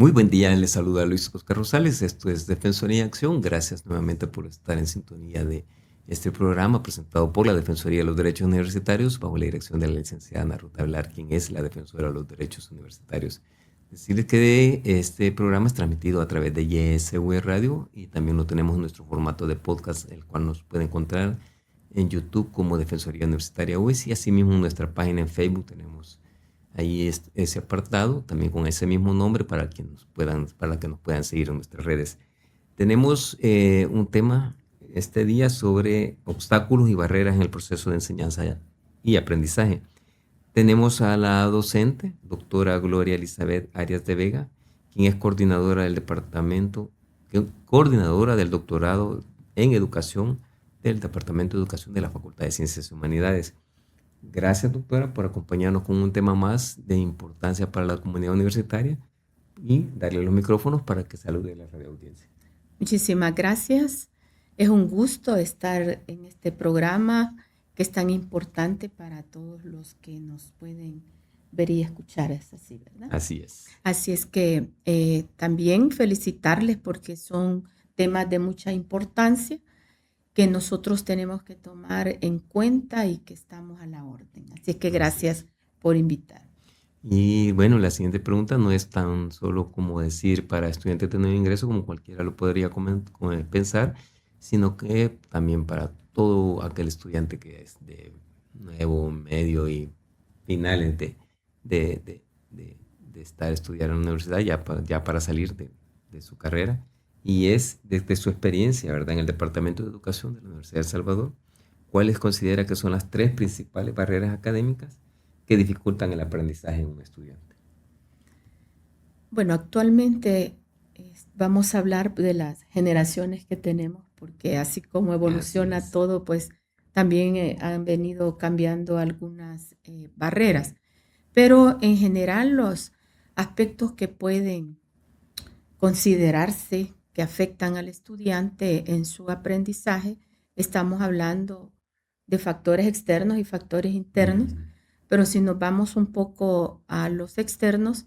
Muy buen día, les saluda Luis Oscar Rosales, esto es Defensoría en Acción. Gracias nuevamente por estar en sintonía de este programa presentado por la Defensoría de los Derechos Universitarios bajo la dirección de la licenciada Ana Ruth Hablar, quien es la defensora de los derechos universitarios. Decirles que este programa es transmitido a través de YSW Radio y también lo tenemos en nuestro formato de podcast, el cual nos puede encontrar en YouTube como Defensoría Universitaria UES y asimismo en nuestra página en Facebook tenemos ahí ese apartado, también con ese mismo nombre para que nos puedan seguir en nuestras redes. Tenemos un tema este día sobre obstáculos y barreras en el proceso de enseñanza y aprendizaje. Tenemos a la docente, doctora Gloria Elizabeth Arias de Vega, quien es coordinadora del doctorado en educación del Departamento de Educación de la Facultad de Ciencias y Humanidades. Gracias, doctora, por acompañarnos con un tema más de importancia para la comunidad universitaria y darle los micrófonos para que salude a la radio audiencia. Muchísimas gracias. Es un gusto estar en este programa que es tan importante para todos los que nos pueden ver y escuchar. Es así, ¿verdad? Así es. Así es que también felicitarles porque son temas de mucha importancia que nosotros tenemos que tomar en cuenta y que estamos a la orden. Así es que gracias por invitar. Y bueno, la siguiente pregunta no es tan solo como decir para estudiantes de nuevo ingreso, como cualquiera lo podría pensar, sino que también para todo aquel estudiante que es de nuevo, medio y finales de estar estudiando en la universidad ya para salir de su carrera. Y es desde su experiencia, ¿verdad? En el Departamento de Educación de la Universidad de El Salvador, ¿cuáles considera que son las 3 principales barreras académicas que dificultan el aprendizaje en un estudiante? Bueno, actualmente vamos a hablar de las generaciones que tenemos, porque así como evoluciona todo, pues también han venido cambiando algunas barreras. Pero en general los aspectos que pueden considerarse que afectan al estudiante en su aprendizaje, estamos hablando de factores externos y factores internos, pero si nos vamos un poco a los externos,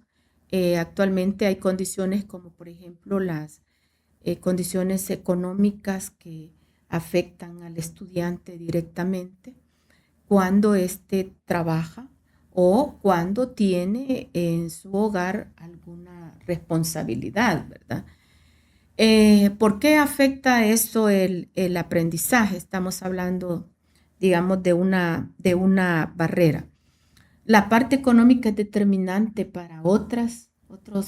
actualmente hay condiciones como por ejemplo las condiciones económicas que afectan al estudiante directamente cuando éste trabaja o cuando tiene en su hogar alguna responsabilidad, ¿verdad? ¿Por qué afecta eso el aprendizaje? Estamos hablando, digamos, de una barrera. La parte económica es determinante para otros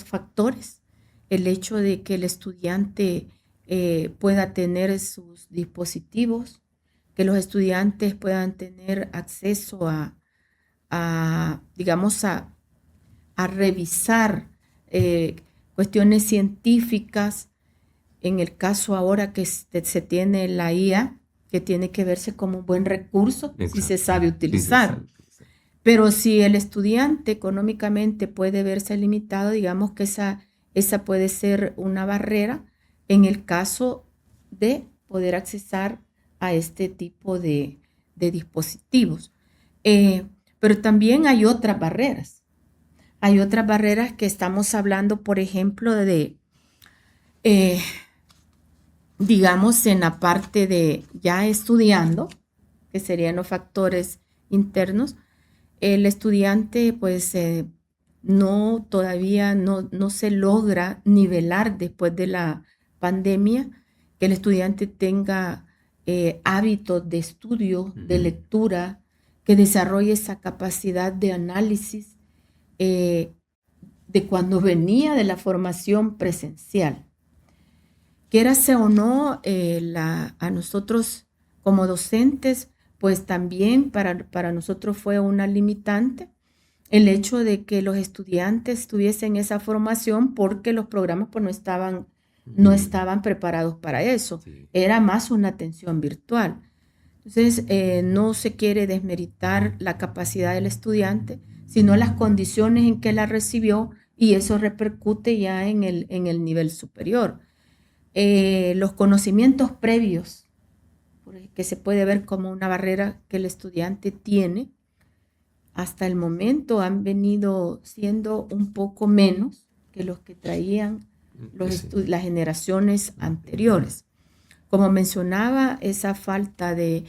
factores. El hecho de que el estudiante pueda tener sus dispositivos, que los estudiantes puedan tener acceso digamos, a revisar cuestiones científicas. En el caso ahora que se tiene la IA, que tiene que verse como un buen recurso, si se sabe utilizar. Pero si el estudiante económicamente puede verse limitado, digamos que esa puede ser una barrera en el caso de poder accesar a este tipo de dispositivos. Pero también hay otras barreras. Hay otras barreras que estamos hablando, por ejemplo, digamos, en la parte de ya estudiando, que serían los factores internos. El estudiante pues todavía no se logra nivelar después de la pandemia, que el estudiante tenga hábitos de estudio, de lectura, que desarrolle esa capacidad de análisis de cuando venía de la formación presencial. Quierase o no, a nosotros como docentes, pues también para nosotros fue una limitante el hecho de que los estudiantes tuviesen esa formación porque los programas pues no estaban preparados para eso. Sí. Era más una atención virtual. Entonces, no se quiere desmeritar la capacidad del estudiante, sino las condiciones en que la recibió y eso repercute ya en el nivel superior. Los conocimientos previos, que se puede ver como una barrera que el estudiante tiene, hasta el momento han venido siendo un poco menos que los que traían Sí. las generaciones anteriores. Como mencionaba, esa falta de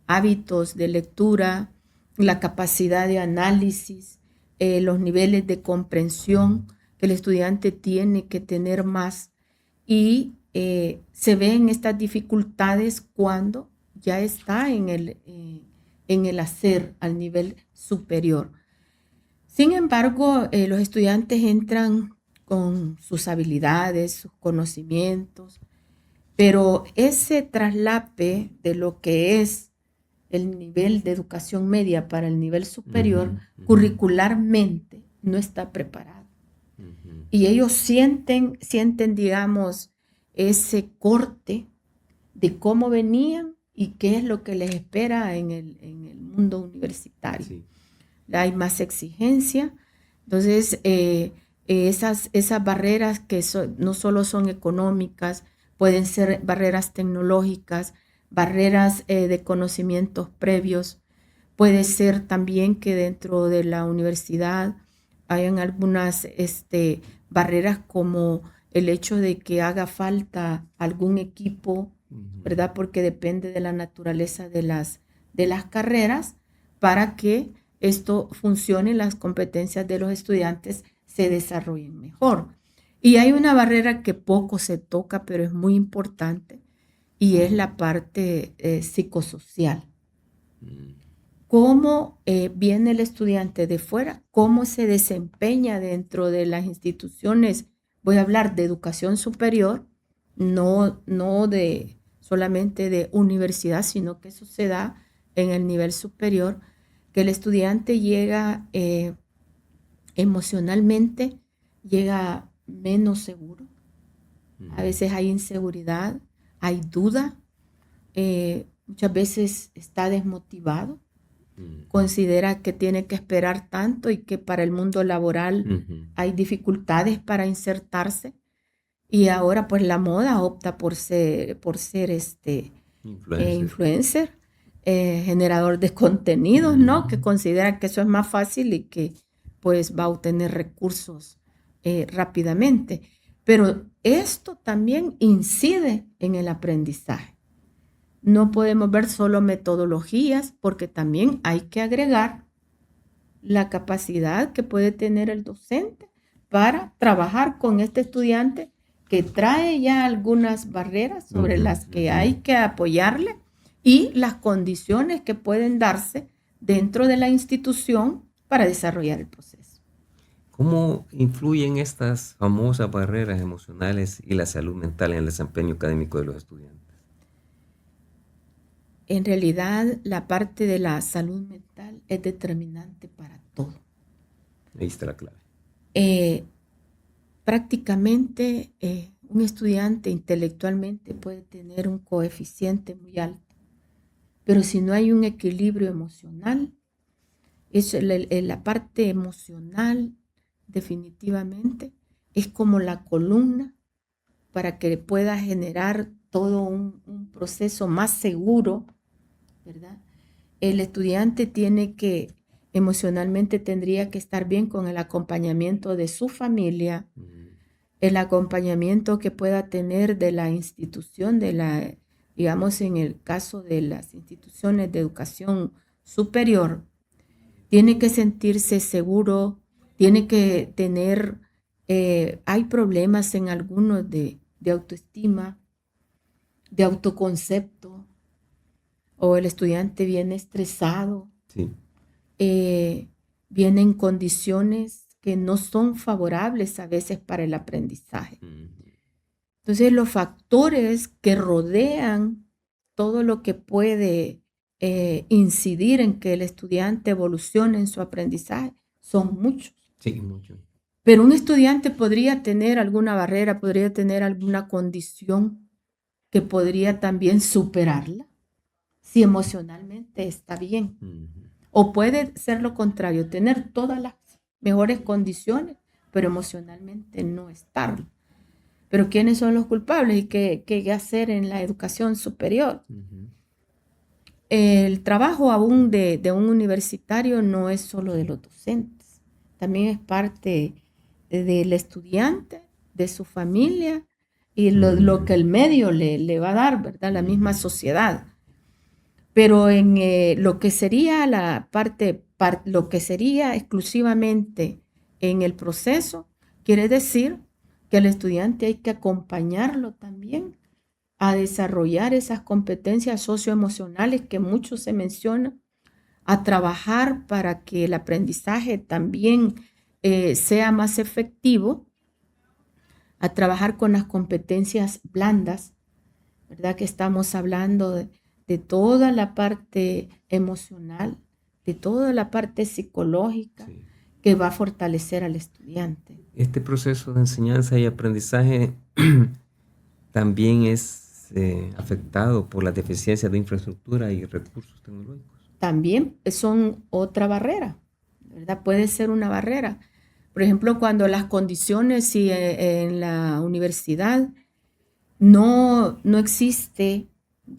hábitos de lectura, la capacidad de análisis, los niveles de comprensión que el estudiante tiene que tener más, y se ven estas dificultades cuando ya está en el hacer al nivel superior. Sin embargo, los estudiantes entran con sus habilidades, sus conocimientos, pero ese traslape de lo que es el nivel de educación media para el nivel superior, curricularmente no está preparado. Y ellos sienten, digamos, ese corte de cómo venían y qué es lo que les espera en el mundo universitario. Sí. Hay más exigencia. Entonces, esas barreras que no solo son económicas, pueden ser barreras tecnológicas, barreras de conocimientos previos. Puede ser también que dentro de la universidad hayan algunas barreras, como el hecho de que haga falta algún equipo, ¿verdad? Porque depende de la naturaleza de las carreras para que esto funcione, las competencias de los estudiantes se desarrollen mejor. Y hay una barrera que poco se toca, pero es muy importante, y es la parte psicosocial. Cómo viene el estudiante de fuera, cómo se desempeña dentro de las instituciones. Voy a hablar de educación superior, no solamente de universidad, sino que eso se da en el nivel superior, que el estudiante llega emocionalmente, llega menos seguro. A veces hay inseguridad, hay duda, muchas veces está desmotivado, considera que tiene que esperar tanto y que para el mundo laboral hay dificultades para insertarse. Y ahora pues la moda opta por ser influencer, generador de contenidos, ¿no? Que considera que eso es más fácil y que pues va a obtener recursos rápidamente. Pero esto también incide en el aprendizaje. No podemos ver solo metodologías, porque también hay que agregar la capacidad que puede tener el docente para trabajar con este estudiante que trae ya algunas barreras sobre las que hay que apoyarle, y las condiciones que pueden darse dentro de la institución para desarrollar el proceso. ¿Cómo influyen estas famosas barreras emocionales y la salud mental en el desempeño académico de los estudiantes? En realidad, la parte de la salud mental es determinante para todo. Ahí está la clave. Prácticamente un estudiante intelectualmente puede tener un coeficiente muy alto, pero si no hay un equilibrio emocional, la parte emocional definitivamente es como la columna para que pueda generar todo un proceso más seguro, ¿verdad? El estudiante emocionalmente tendría que estar bien con el acompañamiento de su familia, el acompañamiento que pueda tener de la institución, digamos, en el caso de las instituciones de educación superior. Tiene que sentirse seguro, tiene que tener, hay problemas en algunos de autoestima, de autoconcepto, o el estudiante viene estresado, sí. Viene en condiciones que no son favorables a veces para el aprendizaje. Entonces, los factores que rodean todo lo que puede incidir en que el estudiante evolucione en su aprendizaje son muchos. Sí, muchos. Pero un estudiante podría tener alguna barrera, podría tener alguna condición que podría también superarla si emocionalmente está bien. O puede ser lo contrario, tener todas las mejores condiciones, pero emocionalmente no estarlo. Pero ¿quiénes son los culpables y qué hacer en la educación superior? El trabajo aún de un universitario no es solo de los docentes, también es parte del estudiante, de su familia y lo que el medio le va a dar, ¿verdad? La misma sociedad. Pero en lo que sería lo que sería exclusivamente en el proceso, quiere decir que al estudiante hay que acompañarlo también a desarrollar esas competencias socioemocionales que mucho se mencionan, a trabajar para que el aprendizaje también sea más efectivo, a trabajar con las competencias blandas, ¿verdad? Que estamos hablando de toda la parte emocional, de toda la parte psicológica, sí, que va a fortalecer al estudiante. Este proceso de enseñanza y aprendizaje también es afectado por las deficiencias de infraestructura y recursos tecnológicos. También son otra barrera, ¿verdad? Puede ser una barrera. Por ejemplo, cuando las condiciones en la universidad no existe,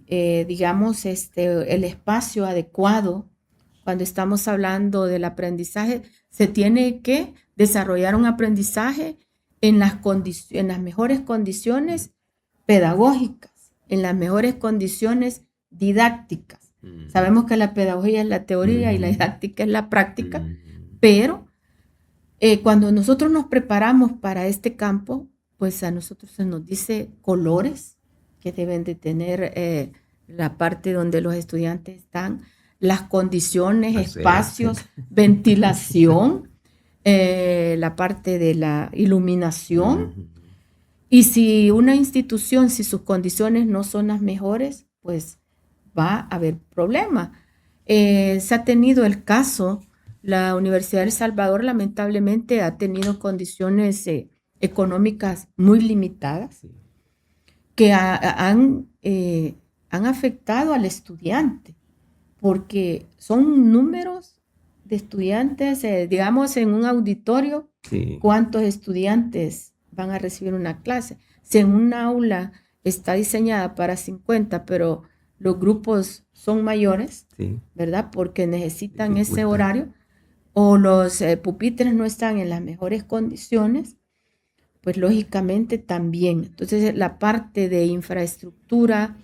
digamos, el espacio adecuado, cuando estamos hablando del aprendizaje, se tiene que desarrollar un aprendizaje en las mejores condiciones pedagógicas, en las mejores condiciones didácticas. Sabemos que la pedagogía es la teoría y la didáctica es la práctica, pero cuando nosotros nos preparamos para este campo, pues a nosotros se nos dice colores que deben de tener la parte donde los estudiantes están, las condiciones, espacios, ventilación, la parte de la iluminación. Y si una institución, si sus condiciones no son las mejores, pues va a haber problema. Se ha tenido el caso, la Universidad de El Salvador lamentablemente ha tenido condiciones económicas muy limitadas que han afectado al estudiante, porque son números de estudiantes, digamos en un auditorio, sí, ¿cuántos estudiantes van a recibir una clase? Si en un aula está diseñada para 50, pero los grupos son mayores, sí, ¿verdad? Porque necesitan ese horario, o los pupitres no están en las mejores condiciones, pues lógicamente también. Entonces la parte de infraestructura,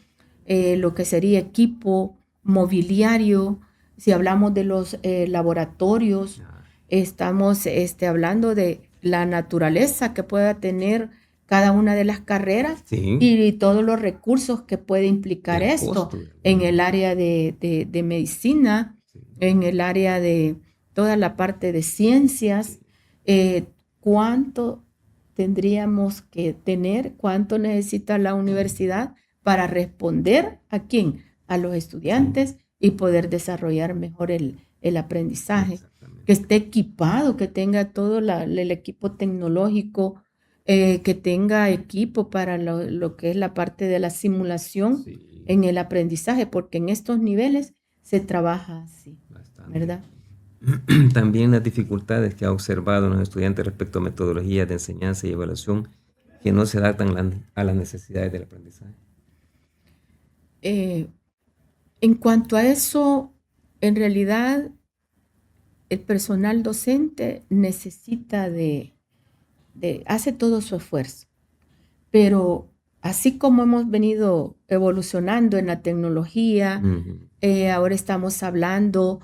lo que sería equipo, mobiliario, si hablamos de los laboratorios, estamos hablando de la naturaleza que pueda tener cada una de las carreras, sí, y todos los recursos que puede implicar esto en el área de medicina, sí, en el área de toda la parte de ciencias, cuánto tendríamos que tener, cuánto necesita la universidad para responder ¿a quién? A los estudiantes y poder desarrollar mejor el aprendizaje, que esté equipado, que tenga todo el equipo tecnológico, que tenga equipo para lo que es la parte de la simulación, sí, en el aprendizaje, porque en estos niveles se trabaja así, bastante, ¿verdad? También las dificultades que ha observado en los estudiantes respecto a metodologías de enseñanza y evaluación que no se adaptan a las necesidades del aprendizaje. En cuanto a eso, en realidad el personal docente necesita hace todo su esfuerzo, pero así como hemos venido evolucionando en la tecnología, ahora estamos hablando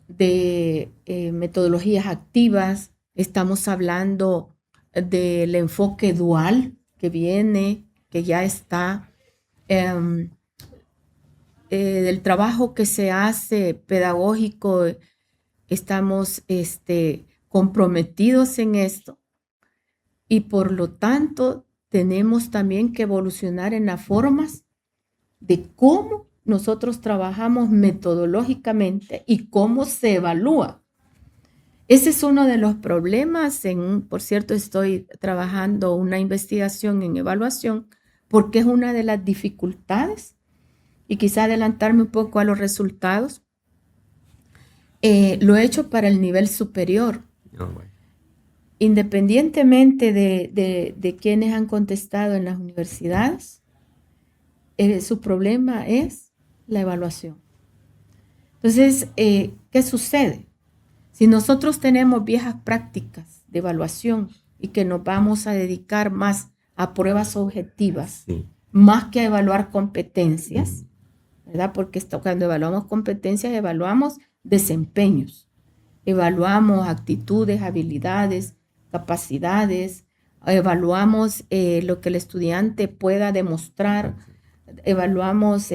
de metodologías activas, estamos hablando del enfoque dual que viene, que ya está, del trabajo que se hace pedagógico, estamos comprometidos en esto y por lo tanto tenemos también que evolucionar en las formas de cómo nosotros trabajamos metodológicamente y cómo se evalúa. Ese es uno de los problemas. Por cierto, estoy trabajando una investigación en evaluación porque es una de las dificultades y quizá adelantarme un poco a los resultados. Lo he hecho para el nivel superior. Oh, bueno. Independientemente de quienes han contestado en las universidades, su problema es la evaluación. Entonces, ¿qué sucede? Si nosotros tenemos viejas prácticas de evaluación y que nos vamos a dedicar más a pruebas objetivas, Sí. más que a evaluar competencias, ¿verdad? Porque cuando evaluamos competencias, evaluamos desempeños, evaluamos actitudes, habilidades, capacidades, evaluamos lo que el estudiante pueda demostrar, evaluamos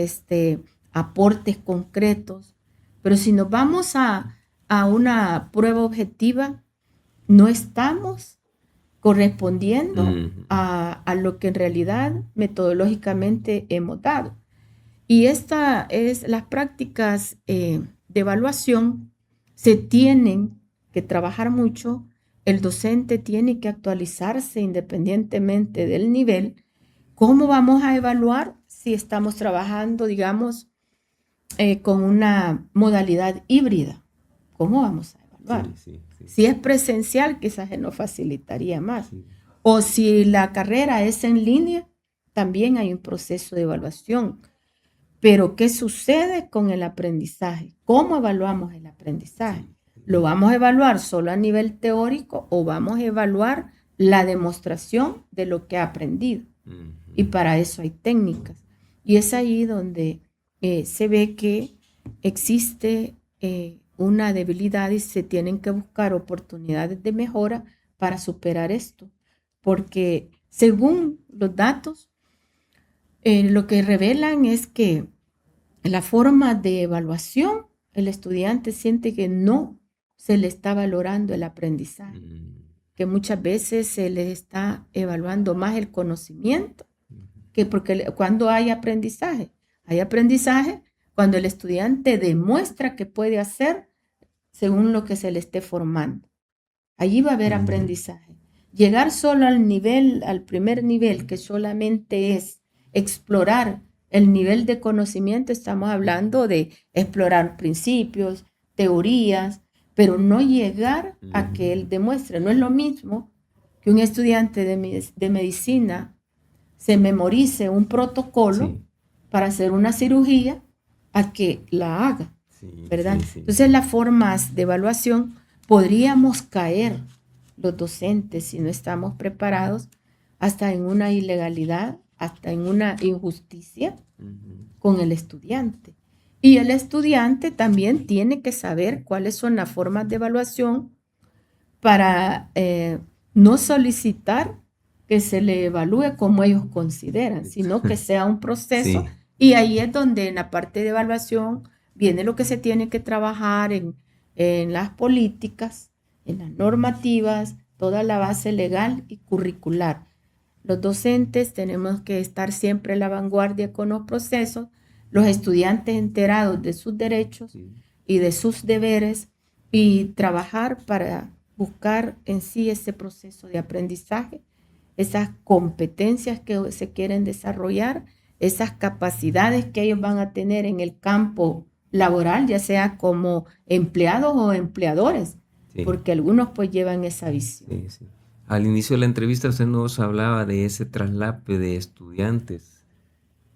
aportes concretos, pero si nos vamos a una prueba objetiva, no estamos correspondiendo a lo que en realidad metodológicamente hemos dado. Y las prácticas de evaluación se tienen que trabajar mucho. El docente tiene que actualizarse independientemente del nivel. ¿Cómo vamos a evaluar si estamos trabajando, digamos, con una modalidad híbrida? ¿Cómo vamos a evaluar? Sí. Si es presencial, quizás nos facilitaría más. Sí. O si la carrera es en línea, también hay un proceso de evaluación. Pero, ¿qué sucede con el aprendizaje? ¿Cómo evaluamos el aprendizaje? ¿Lo vamos a evaluar solo a nivel teórico o vamos a evaluar la demostración de lo que ha aprendido? Y para eso hay técnicas. Y es ahí donde se ve que existe una debilidad y se tienen que buscar oportunidades de mejora para superar esto. Porque según los datos, lo que revelan es que la forma de evaluación, el estudiante siente que no se le está valorando el aprendizaje, que muchas veces se le está evaluando más el conocimiento, que porque cuando hay aprendizaje cuando el estudiante demuestra que puede hacer según lo que se le esté formando. Allí va a haber aprendizaje. Llegar solo al primer nivel, que solamente es explorar el nivel de conocimiento, estamos hablando de explorar principios, teorías, pero no llegar a que él demuestre. No es lo mismo que un estudiante de medicina se memorice un protocolo para hacer una cirugía a que la haga, ¿verdad? Entonces, las formas de evaluación podríamos caer los docentes si no estamos preparados hasta en una ilegalidad, hasta en una injusticia con el estudiante. Y el estudiante también tiene que saber cuáles son las formas de evaluación para no solicitar que se le evalúe como ellos consideran, sino que sea un proceso. Y ahí es donde en la parte de evaluación viene lo que se tiene que trabajar en las políticas, en las normativas, toda la base legal y curricular. Los docentes tenemos que estar siempre en la vanguardia con los procesos, los estudiantes enterados de sus derechos y de sus deberes y trabajar para buscar en sí ese proceso de aprendizaje, esas competencias que se quieren desarrollar, esas capacidades que ellos van a tener en el campo laboral, ya sea como empleados o empleadores, porque algunos pues llevan esa visión. Al inicio de la entrevista usted nos hablaba de ese traslape de estudiantes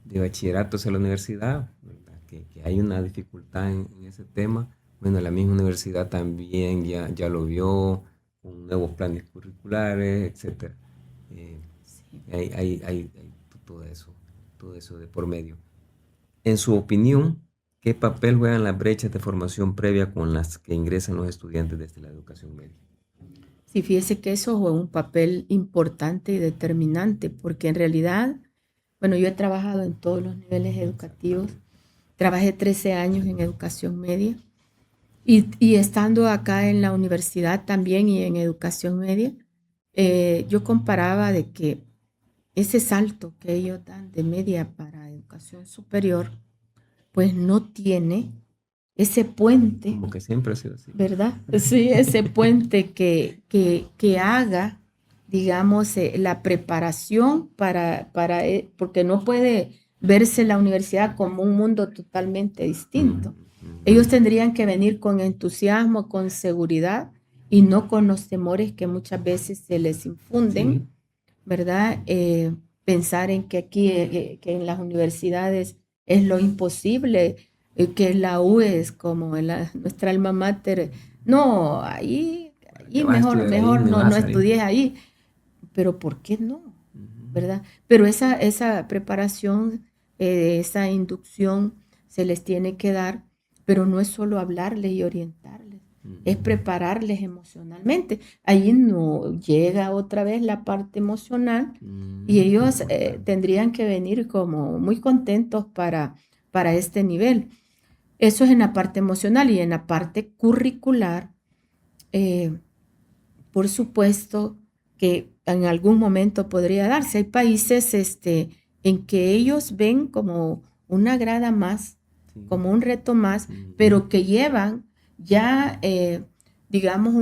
de bachillerato hacia la universidad, ¿verdad? Que hay una dificultad en ese tema. Bueno, la misma universidad también ya lo vio con nuevos planes curriculares, etc. Hay todo eso de por medio. En su opinión, ¿qué papel juegan las brechas de formación previa con las que ingresan los estudiantes desde la educación media? Sí, fíjese que eso juega un papel importante y determinante, porque en realidad, bueno, yo he trabajado en todos los niveles educativos, trabajé 13 años en educación media y estando acá en la universidad también y en educación media, yo comparaba de que ese salto que ellos dan de media para educación superior, pues no tiene ese puente. Como que siempre ha sido así. ¿Verdad? Sí, ese puente que haga, digamos, la preparación porque no puede verse la universidad como un mundo totalmente distinto. Ellos tendrían que venir con entusiasmo, con seguridad y no con los temores que muchas veces se les infunden, ¿verdad? Pensar en que aquí, que en las universidades es lo imposible, que la U es como nuestra alma mater no, ahí, ¿Para qué ahí vas a mejor, estudiar ahí? mejor Ni no, vas a no salir. estudies ahí. Pero ¿por qué no? Ujú, ¿Verdad? Pero esa preparación, esa inducción se les tiene que dar, pero no es solo hablarles y orientarles, es ujú, prepararles emocionalmente. Ahí no llega otra vez la parte emocional y ellos importante. tendrían que venir como muy contentos para este nivel. Eso es en la parte emocional y en la parte curricular. eh, por supuesto que en algún momento podría darse. Hay países en que ellos ven como una grada más, Sí. como un reto más, Ujú, pero que llevan ya, digamos,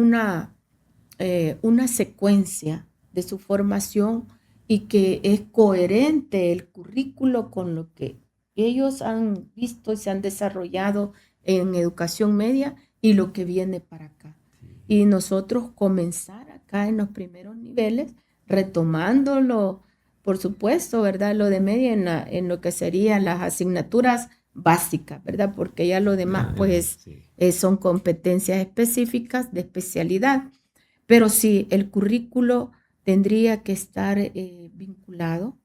una secuencia de su formación y que es coherente el currículo con lo que ellos han visto y se han desarrollado en educación media y lo que viene para acá. sí. Y nosotros comenzar acá en los primeros niveles, retomándolo, por supuesto, ¿verdad? Lo de media en lo que serían las asignaturas básicas, ¿verdad? Porque ya lo demás, pues, Sí. son competencias específicas de especialidad. Pero sí, el currículo tendría que estar vinculado,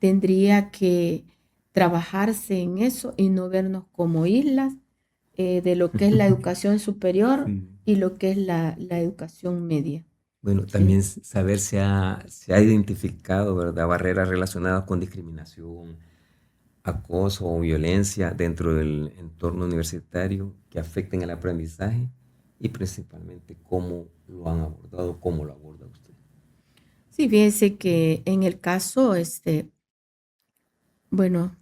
tendría que trabajarse en eso y no vernos como islas de lo que es la educación superior Sí. y lo que es la educación media. Bueno, ¿Sí? también saber si ha identificado, ¿verdad? Barreras relacionadas con discriminación, acoso o violencia dentro del entorno universitario que afecten el aprendizaje y principalmente cómo lo han abordado, cómo lo aborda usted. Sí, fíjense que en el caso, bueno,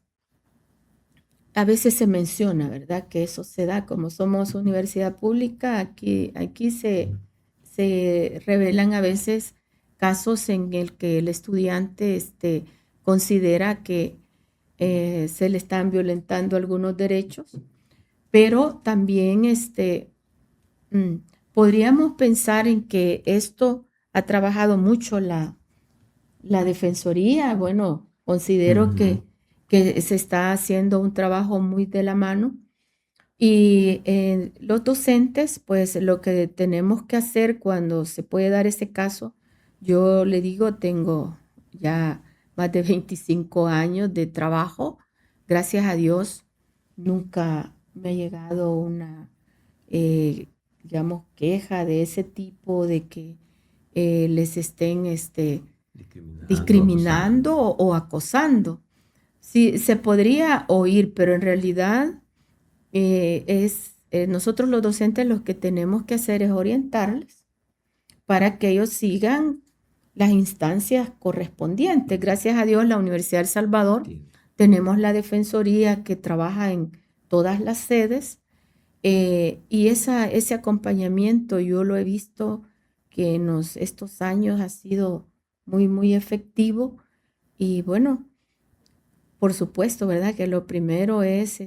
a veces se menciona, ¿verdad? Que eso se da, como somos universidad pública, aquí se revelan a veces casos en el que el estudiante considera que se le están violentando algunos derechos, pero también mm, podríamos pensar en que esto ha trabajado mucho la defensoría. Bueno, considero Ujú, que se está haciendo un trabajo muy de la mano y los docentes, pues lo que tenemos que hacer cuando se puede dar ese caso, yo le digo, tengo ya más de 25 años de trabajo. Gracias a Dios, nunca me ha llegado una, eh, digamos, queja de ese tipo, de que les estén discriminando, acosando. discriminando o acosando. Sí, se podría oír, pero en realidad nosotros los docentes los que tenemos que hacer es orientarles para que ellos sigan las instancias correspondientes. Gracias a Dios, la Universidad de El Salvador Entiendo. tenemos la defensoría que trabaja en todas las sedes y ese acompañamiento yo lo he visto que en estos años ha sido muy, muy efectivo y bueno, por supuesto, ¿verdad? Que lo primero es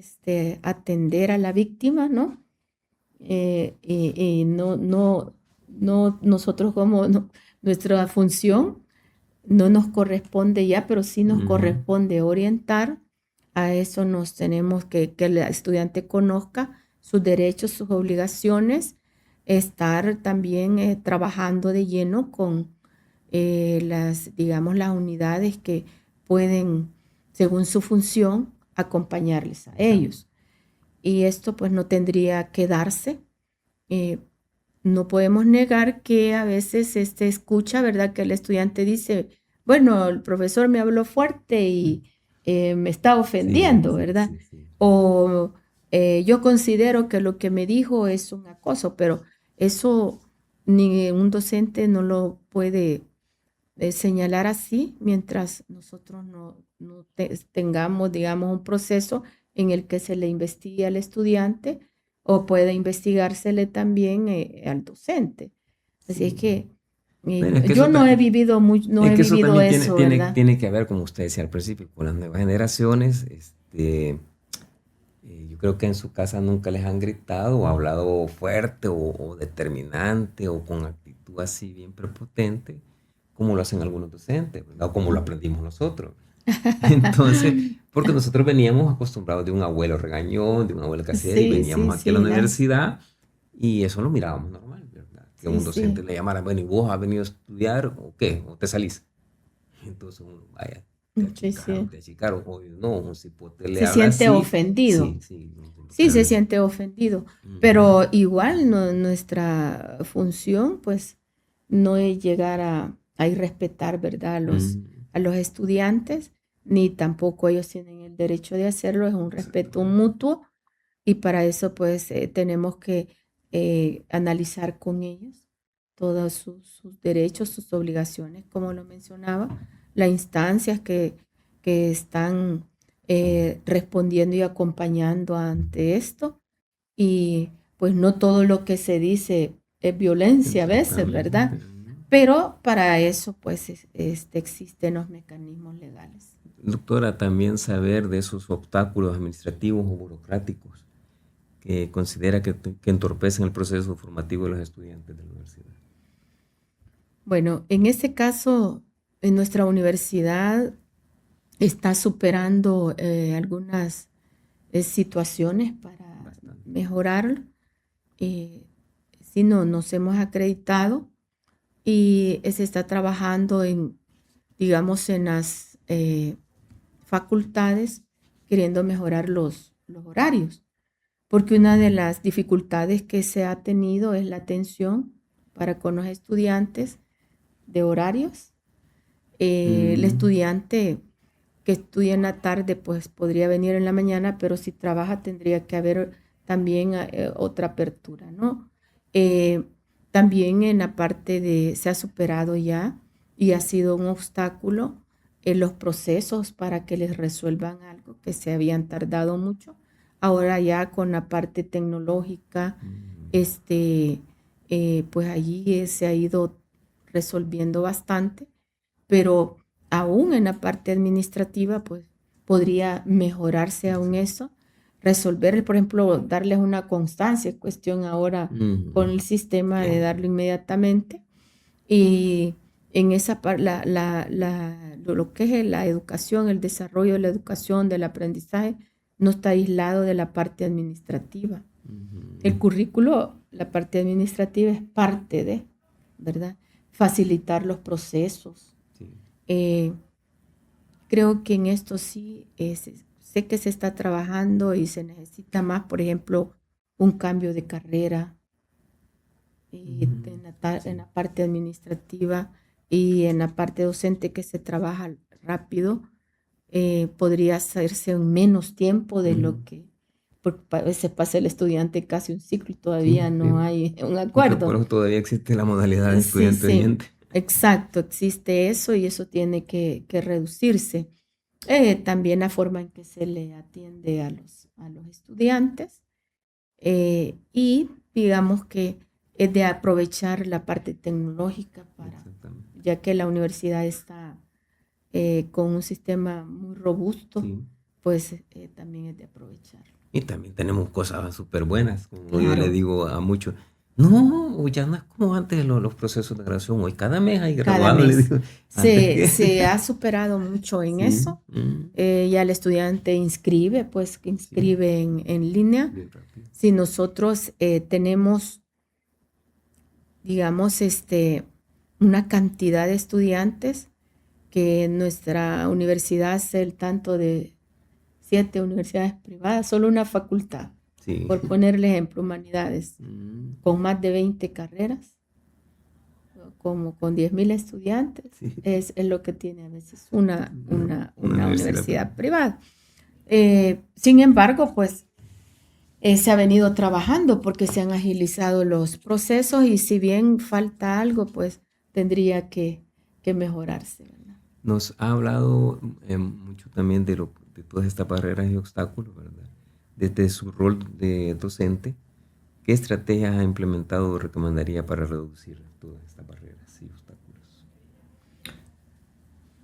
atender a la víctima, ¿no? Y no, nosotros como nuestra función no nos corresponde ya, pero sí nos Ujú, corresponde orientar. A eso nos tenemos que el estudiante conozca sus derechos, sus obligaciones, estar también trabajando de lleno con digamos, las unidades que pueden, según su función, acompañarles a ellos. Y esto pues no tendría que darse. eh, no podemos negar que a veces escucha, ¿verdad? Que el estudiante dice, bueno, el profesor me habló fuerte y me está sí, ofendiendo, sí, ¿verdad? sí, sí. O yo considero que lo que me dijo es un acoso, pero eso ni un docente no lo puede señalar así mientras nosotros no tengamos, digamos, un proceso en el que se le investigue al estudiante o pueda investigársele también al docente. Así es Sí. que Bueno, es que yo eso, no he vivido no es he que eso vivido también eso, ¿verdad? tiene que ver, como usted decía al principio, con las nuevas generaciones. Yo creo que en su casa nunca les han gritado o hablado fuerte o determinante o con actitud así bien prepotente, como lo hacen algunos docentes, ¿verdad? O como lo aprendimos nosotros. Entonces, porque nosotros veníamos acostumbrados de un abuelo regañón, de un abuelo que hacía, y Sí, sí, veníamos aquí a la sí, universidad Y eso lo mirábamos normal, ¿verdad? Que Sí, un docente sí. le llamara, bueno, ¿y vos has venido a estudiar o qué? ¿O te salís? Entonces uno, vaya, Sí, sí. te achicaron, o no, un cipote le Se habla siente así, ofendido. sí, sí, Sí, se tal. siente ofendido. Ujú, Pero igual nuestra función, pues, no es llegar a irrespetar, ¿verdad? ujú, A los estudiantes, ni tampoco ellos tienen el derecho de hacerlo. Es un respeto exactamente. mutuo y para eso, pues, tenemos que analizar con ellos todos sus derechos, sus obligaciones, como lo mencionaba, las instancias que están respondiendo y acompañando ante esto. Y pues no todo lo que se dice es violencia a veces, ¿verdad? Exactamente. Ujú. Pero para eso, pues, existen los mecanismos legales. Doctora, también saber de esos obstáculos administrativos o burocráticos que considera que entorpecen el proceso formativo de los estudiantes de la universidad. Bueno, en este caso, en nuestra universidad está superando algunas situaciones para Bastante. mejorar. Eh, si no, nos hemos acreditado y se está trabajando en, digamos, en las facultades queriendo mejorar los horarios, porque una de las dificultades que se ha tenido es la atención para con los estudiantes de horarios. El Mm, estudiante que estudia en la tarde, pues podría venir en la mañana, pero si trabaja tendría que haber también otra apertura, ¿no? Eh, También en la parte se ha superado ya y ha sido un obstáculo en los procesos para que les resuelvan algo que se habían tardado mucho. Ahora ya con la parte tecnológica, mm, este, pues allí se ha ido resolviendo bastante, pero aún en la parte administrativa, pues podría mejorarse aún exacto. eso, resolver, por ejemplo, darles una constancia, es cuestión ahora con Ujú. el sistema de Ya. darlo inmediatamente. Y en esa parte, lo que es la educación, el desarrollo de la educación, del aprendizaje, no está aislado de la parte administrativa. Ujú. El currículo, la parte administrativa es parte de, ¿verdad? Facilitar los procesos. Sí. Eh, Creo que en esto sí, sé que se está trabajando y se necesita más, por ejemplo, un cambio de carrera Ujú. en Sí. la parte administrativa y en la parte docente que se trabaja rápido, podría hacerse en menos tiempo de Ujú. lo que, porque a veces pasa el estudiante casi un ciclo y Sí, todavía sí. no hay un Porque por acuerdo. eso todavía existe la modalidad de Sí, estudiante sí, oyente. exacto, existe eso y eso tiene que reducirse. También la forma en que se le atiende a los estudiantes y digamos que es de aprovechar la parte tecnológica Exactamente. ya que la universidad está con un sistema muy robusto, Sí. pues también es de aprovecharlo. Y también tenemos cosas súper buenas, como yo le Claro, digo a muchos, no, ya no es como antes los procesos de graduación, hoy cada mes hay cada graduados, le mes. digo, antes que, Se ha superado mucho en sí, eso. Ya el estudiante inscribe, pues que sí, inscribe en línea. bien rápido. Si nosotros tenemos, digamos, una cantidad de estudiantes que nuestra universidad hace el tanto de 7 universidades privadas, solo una facultad, Sí. por ponerle ejemplo, humanidades, Mm, con más de 20 carreras, como con 10.000 estudiantes, sí, es lo que tiene a veces una una universidad universidad privada. privada. Sin embargo, pues se ha venido trabajando porque se han agilizado los procesos y si bien falta algo, pues tendría que mejorarse, ¿verdad? Nos ha hablado mucho también de todas estas barreras y obstáculos, ¿verdad? Desde su rol de docente, ¿qué estrategias ha implementado o recomendaría para reducir todas estas barreras y obstáculos?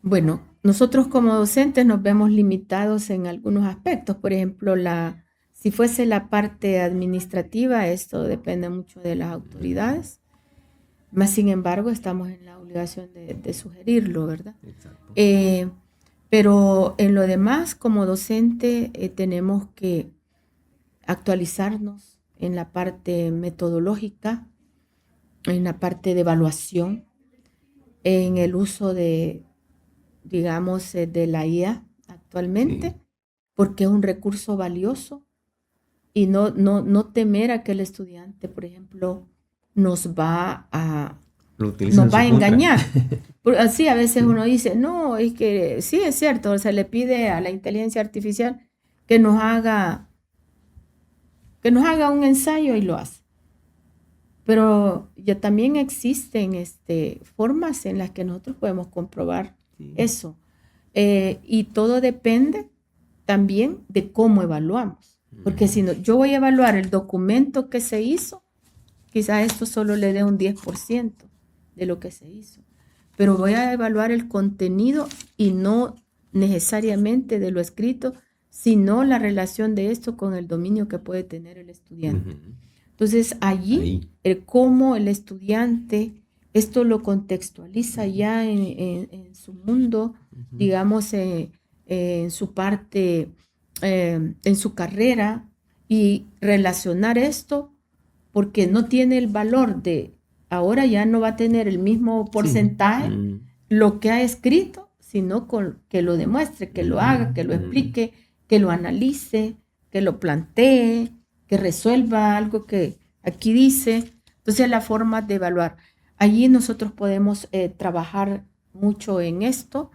Bueno, nosotros como docentes nos vemos limitados en algunos aspectos. Por ejemplo, si fuese la parte administrativa, esto depende mucho de las Ujú. autoridades. Más sin embargo, estamos en la obligación de sugerirlo, ¿verdad? Exacto. Eh, pero en lo demás, como docente, tenemos que actualizarnos, en la parte metodológica, en la parte de evaluación, en el uso de, digamos, de la IA actualmente, Sí. porque es un recurso valioso y no temer a que el estudiante, por ejemplo, nos va a, Lo utilizan nos en va su a contra. engañar. Así a veces Sí. uno dice, no, es que sí es cierto, se le pide a la inteligencia artificial que nos haga, que nos haga un ensayo y lo hace. Pero ya también existen formas en las que nosotros podemos comprobar Sí. eso. Y todo depende también de cómo evaluamos. Porque si no, yo voy a evaluar el documento que se hizo, quizás esto solo le dé un 10% de lo que se hizo. Pero voy a evaluar el contenido y no necesariamente de lo escrito, sino la relación de esto con el dominio que puede tener el estudiante. Ujú. Entonces, allí, Ahí. cómo el estudiante esto lo contextualiza ya en su mundo, Ujú. digamos, en su parte, en su carrera, y relacionar esto, porque no tiene el valor de, ahora ya no va a tener el mismo Sí. porcentaje lo que ha escrito, sino con, que lo demuestre, que lo haga, que lo explique, que lo analice, que lo plantee, que resuelva algo que aquí dice. Entonces, la forma de evaluar. Allí nosotros podemos trabajar mucho en esto,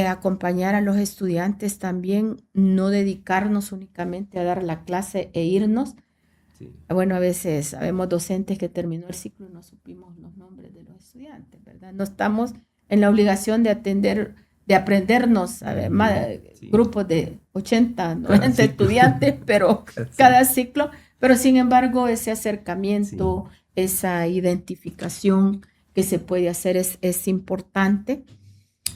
acompañar a los estudiantes también, no dedicarnos únicamente a dar la clase e irnos. Sí. Bueno, a veces sabemos docentes que terminó el ciclo y no supimos los nombres de los estudiantes, ¿verdad? No estamos en la obligación de atender, de aprendernos Sí. grupos de 80, Cada 90 ciclo. estudiantes, pero Cada cada ciclo. ciclo, pero sin embargo ese Sí. acercamiento, esa identificación que se puede hacer es importante.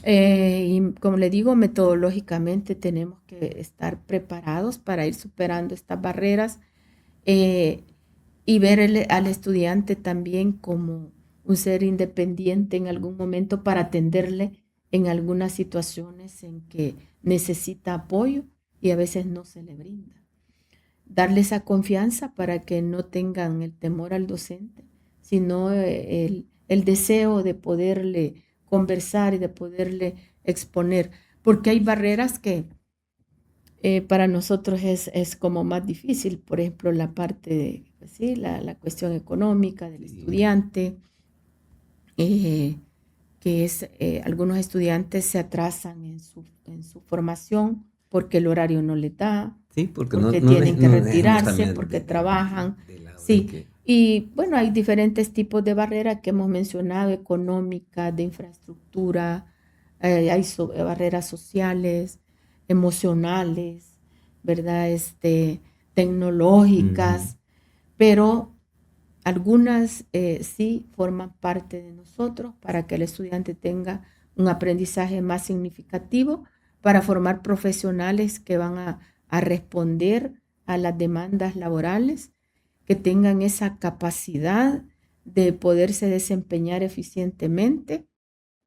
Y como le digo, metodológicamente tenemos que estar preparados para ir superando estas barreras, eh, y ver al estudiante también como un ser independiente en algún momento para atenderle en algunas situaciones en que necesita apoyo y a veces no se le brinda. Darle esa confianza para que no tengan el temor al docente, sino el deseo de poderle conversar y de poderle exponer, porque hay barreras que para nosotros es como más difícil, por ejemplo, la parte de, pues sí, la cuestión económica del Sí. estudiante, eh, que es, algunos estudiantes se atrasan en su formación porque el horario no les da, Sí, porque no, porque no, tienen que no dejemos retirarse, también porque trabajan, de lado de sí. que Y bueno, hay diferentes tipos de barreras que hemos mencionado, económicas, de infraestructura, hay barreras sociales, emocionales, ¿verdad? Tecnológicas, pero algunas sí forman parte de nosotros para que el estudiante tenga un aprendizaje más significativo, para formar profesionales que van a responder a las demandas laborales, que tengan esa capacidad de poderse desempeñar eficientemente,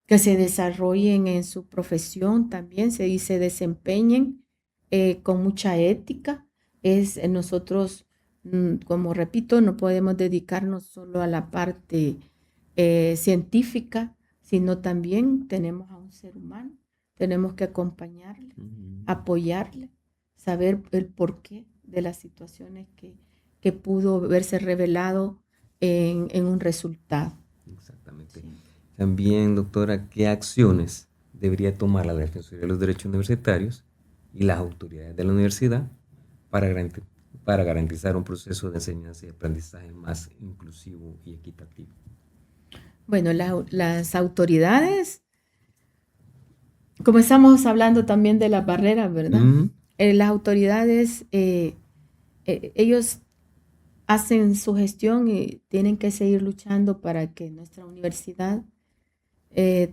que se desarrollen en su profesión también, y se desempeñen con mucha ética. Nosotros, como repito, no podemos dedicarnos solo a la parte científica, sino también tenemos a un ser humano, tenemos que acompañarle, apoyarle, saber el porqué de las situaciones que pudo verse revelado en un resultado. Exactamente. Sí. También, doctora, ¿qué acciones debería tomar la Defensoría de los Derechos Universitarios y las autoridades de la universidad para garantizar un proceso de enseñanza y aprendizaje más inclusivo y equitativo? Bueno, las autoridades, como estamos hablando también de las barreras, ¿verdad? Las autoridades, ellos hacen su gestión y tienen que seguir luchando para que nuestra universidad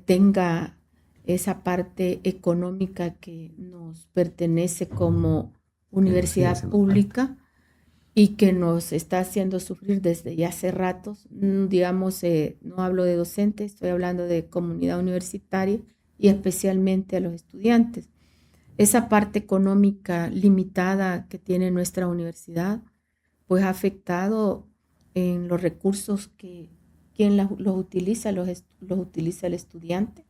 tenga esa parte económica que nos pertenece como Que nos sigue universidad haciendo falta. pública y que nos está haciendo sufrir desde ya hace ratos. Digamos, no hablo de docentes, estoy hablando de comunidad universitaria y especialmente a los estudiantes. Esa parte económica limitada que tiene nuestra universidad, pues ha afectado en los recursos que quien los utiliza, los utiliza el estudiante.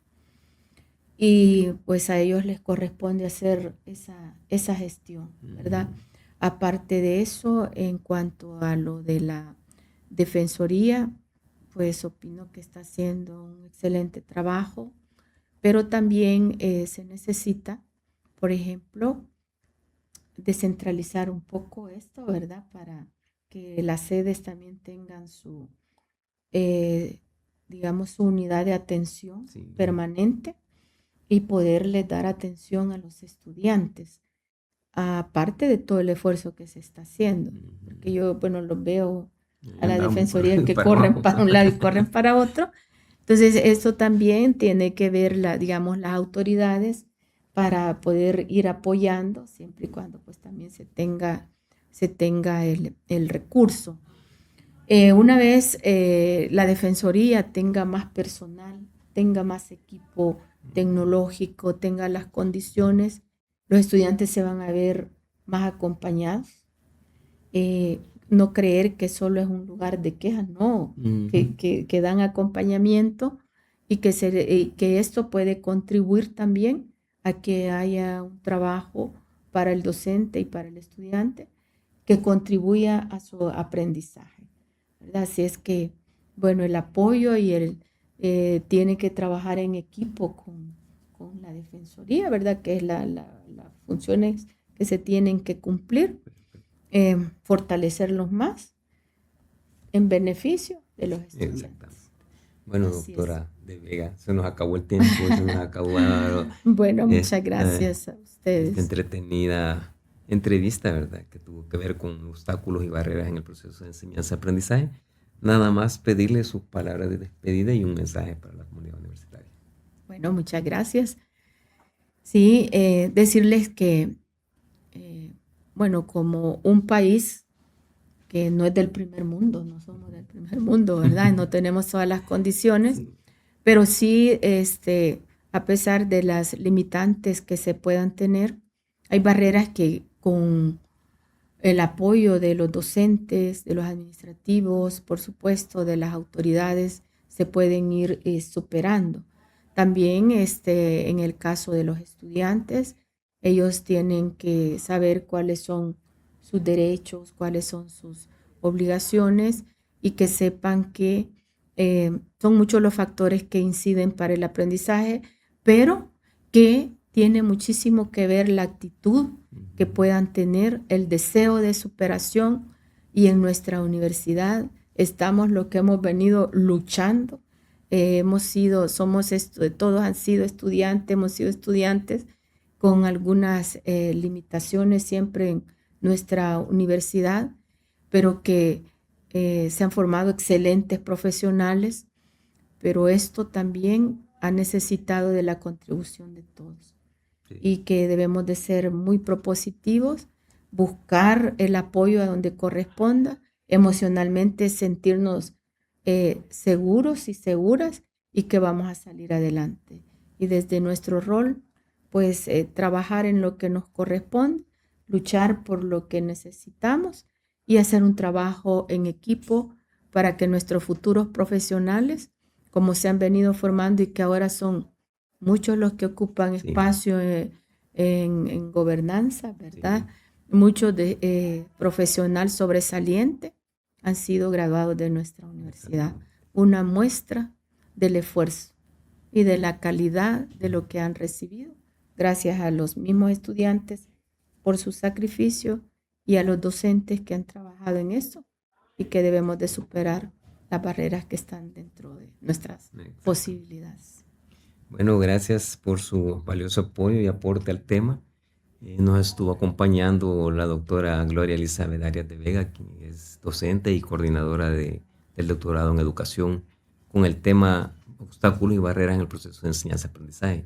Y pues a ellos les corresponde hacer esa gestión, ¿verdad? Aparte de eso, en cuanto a lo de la Defensoría, pues opino que está haciendo un excelente trabajo, pero también se necesita, por ejemplo, descentralizar un poco esto, ¿verdad? Para que las sedes también tengan su, digamos, su unidad de atención permanente y poderle dar atención a los estudiantes, aparte de todo el esfuerzo que se está haciendo. Porque yo, bueno, los veo a la Defensoría que corren para un lado y corren para otro. Entonces, esto también tiene que ver, digamos, las autoridades para poder ir apoyando, siempre y cuando pues también se tenga el recurso. Una vez la Defensoría tenga más personal, tenga más equipo tecnológico, tenga las condiciones, los estudiantes se van a ver más acompañados. No creer que solo es un lugar de quejas, no, que dan acompañamiento y que esto puede contribuir también a que haya un trabajo para el docente y para el estudiante que contribuya a su aprendizaje, ¿verdad? Así es que, bueno, el apoyo y tiene que trabajar en equipo con la Defensoría, ¿verdad? Que es las funciones que se tienen que cumplir, fortalecerlos más en beneficio de los estudiantes. Exactamente. Bueno, Así doctora de Vega, se nos acabó el tiempo, se nos acabó bueno, muchas gracias a ustedes. esta entretenida entrevista, ¿verdad? Que tuvo que ver con obstáculos y barreras en el proceso de enseñanza-aprendizaje. Nada más pedirle sus palabras de despedida y un mensaje para la comunidad universitaria. Bueno, muchas gracias. Sí, decirles que, bueno, como un país que no es del primer mundo, no somos del primer mundo, ¿verdad? No tenemos todas las condiciones, pero sí, a pesar de las limitantes que se puedan tener, hay barreras que con el apoyo de los docentes, de los administrativos, por supuesto, de las autoridades, se pueden ir superando. También en el caso de los estudiantes, ellos tienen que saber cuáles son sus derechos, cuáles son sus obligaciones y que sepan que son muchos los factores que inciden para el aprendizaje, pero que tiene muchísimo que ver la actitud que puedan tener, el deseo de superación, y en nuestra universidad estamos lo que hemos venido luchando. Todos han sido estudiantes, hemos sido estudiantes con algunas limitaciones siempre en nuestra universidad, pero que se han formado excelentes profesionales, pero esto también ha necesitado de la contribución de todos. Sí. Y que debemos de ser muy propositivos, buscar el apoyo a donde corresponda, emocionalmente sentirnos seguros y seguras y que vamos a salir adelante. Y desde nuestro rol, pues trabajar en lo que nos corresponde, luchar por lo que necesitamos y hacer un trabajo en equipo para que nuestros futuros profesionales, como se han venido formando y que ahora son muchos los que ocupan espacio en gobernanza, ¿verdad? Sí. Muchos de profesional sobresaliente han sido graduados de nuestra universidad. Una muestra del esfuerzo y de la calidad de lo que han recibido, gracias a los mismos estudiantes por su sacrificio y a los docentes que han trabajado en esto y que debemos de superar las barreras que están dentro de nuestras posibilidades. Bueno, gracias por su valioso apoyo y aporte al tema. Nos estuvo acompañando la doctora Gloria Elizabeth Arias de Vega, quien es docente y coordinadora del doctorado en educación, con el tema obstáculos y barreras en el proceso de enseñanza-aprendizaje.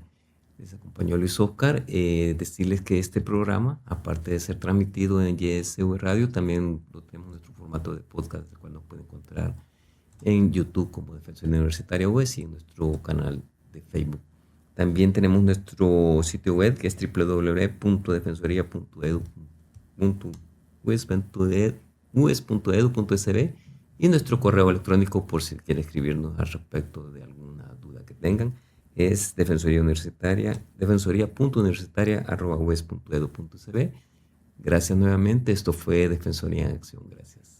Les acompañó Luis Oscar. Decirles que este programa, aparte de ser transmitido en YSV Radio, también lo tenemos en nuestro formato de podcast, el cual nos pueden encontrar en YouTube como Defensoría Universitaria UES y en nuestro canal de Facebook. También tenemos nuestro sitio web que es www.defensoria.edu.ues.edu ues.edu.sb, y nuestro correo electrónico, por si quieren escribirnos al respecto de alguna duda que tengan, es defensoría.universitaria@ues.edu.sb. Gracias nuevamente. Esto fue Defensoría en Acción. Gracias.